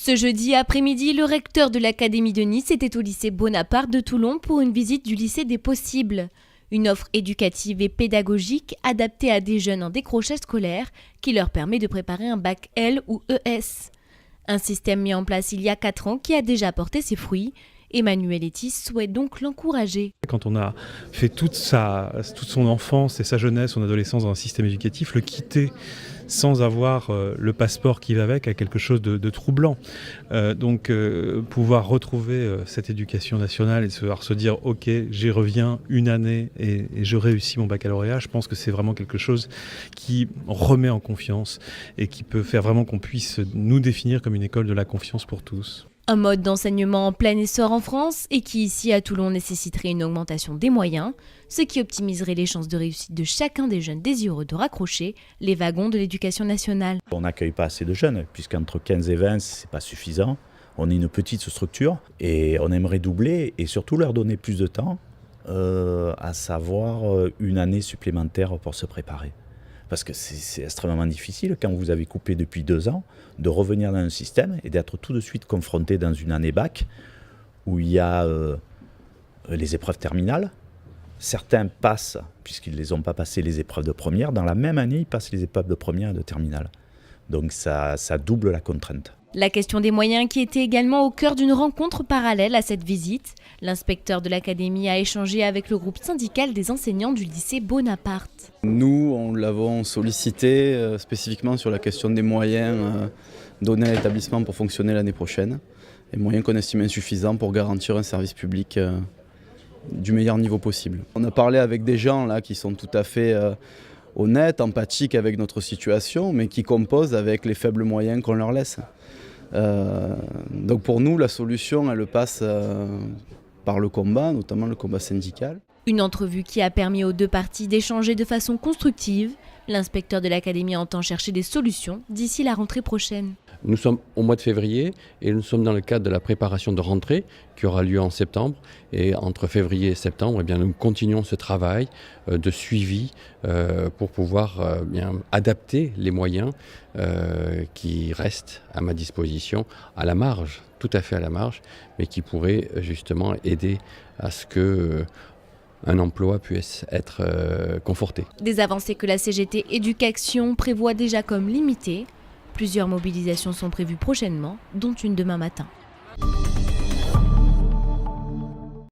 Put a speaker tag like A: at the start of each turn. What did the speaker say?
A: Ce jeudi après-midi, le recteur de l'Académie de Nice était au lycée Bonaparte de Toulon pour une visite du lycée des possibles. Une offre éducative et pédagogique adaptée à des jeunes en décrochage scolaire qui leur permet de préparer un bac L ou ES. Un système mis en place il y a 4 ans qui a déjà porté ses fruits. Emmanuel Etis souhaite donc l'encourager.
B: Quand on a fait toute son enfance et sa jeunesse, son adolescence dans un système éducatif, le quitter sans avoir le passeport qui va avec a quelque chose de troublant. Donc pouvoir retrouver cette éducation nationale et se dire ok, j'y reviens une année et je réussis mon baccalauréat, je pense que c'est vraiment quelque chose qui remet en confiance et qui peut faire vraiment qu'on puisse nous définir comme une école de la confiance pour tous.
A: Un mode d'enseignement en plein essor en France et qui ici à Toulon nécessiterait une augmentation des moyens, ce qui optimiserait les chances de réussite de chacun des jeunes désireux de raccrocher les wagons de l'éducation nationale.
C: On n'accueille pas assez de jeunes, puisqu'entre 15 et 20, c'est pas suffisant. On est une petite structure et on aimerait doubler et surtout leur donner plus de temps, à savoir une année supplémentaire pour se préparer. Parce que c'est extrêmement difficile, quand vous avez coupé depuis 2 ans, de revenir dans un système et d'être tout de suite confronté dans une année bac où il y a les épreuves terminales. Certains passent, puisqu'ils ne les ont pas passées, les épreuves de première. Dans la même année, ils passent les épreuves de première et de terminale. Donc ça double la contrainte.
A: La question des moyens qui était également au cœur d'une rencontre parallèle à cette visite. L'inspecteur de l'académie a échangé avec le groupe syndical des enseignants du lycée Bonaparte.
D: Nous, on l'avons sollicité spécifiquement sur la question des moyens donnés à l'établissement pour fonctionner l'année prochaine. Et moyens qu'on estime insuffisants pour garantir un service public du meilleur niveau possible. On a parlé avec des gens là qui sont tout à fait honnêtes, empathiques avec notre situation, mais qui composent avec les faibles moyens qu'on leur laisse. Donc pour nous, la solution, elle passe par le combat, notamment le combat syndical.
A: Une entrevue qui a permis aux deux parties d'échanger de façon constructive. L'inspecteur de l'académie entend chercher des solutions d'ici la rentrée prochaine.
E: Nous sommes au mois de février et nous sommes dans le cadre de la préparation de rentrée qui aura lieu en septembre. Et entre février et septembre, eh bien, nous continuons ce travail de suivi pour pouvoir adapter les moyens qui restent à ma disposition à la marge, tout à fait à la marge, mais qui pourraient justement aider à ce que un emploi puisse être conforté.
A: Des avancées que la CGT Éducation prévoit déjà comme limitées. Plusieurs mobilisations sont prévues prochainement, dont une demain matin.